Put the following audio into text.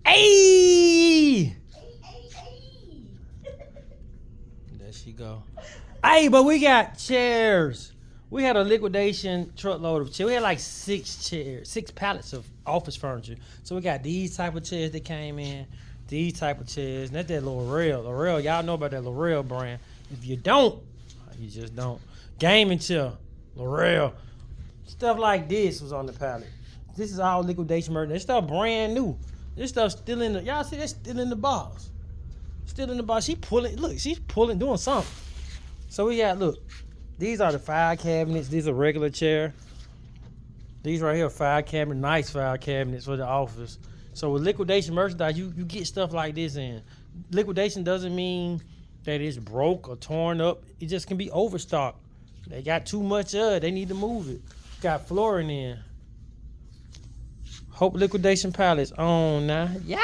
Hey! There she go. Hey, but we got chairs. We had a liquidation truckload of chairs. We had like 6 chairs, 6 pallets of office furniture. So we got these type of chairs that came in, these type of chairs. And that's that L'Oreal. Y'all know about that L'Oreal brand. If you don't, you just don't. Gaming chair, L'Oreal. Stuff like this was on the pallet. This is all liquidation merchandise. This stuff brand new. This stuff still in the, y'all see that's still in the box. Still in the box. She pulling, look, she's pulling, doing something. So we got, look, these are the file cabinets. These are regular chair. These right here are file cabinet, nice file cabinets for the office. So with liquidation merchandise, you get stuff like this in. Liquidation doesn't mean that it's broke or torn up. It just can be overstocked. They got too much of it. They need to move it. Got flooring in. Hope liquidation pallets on now. Yeah.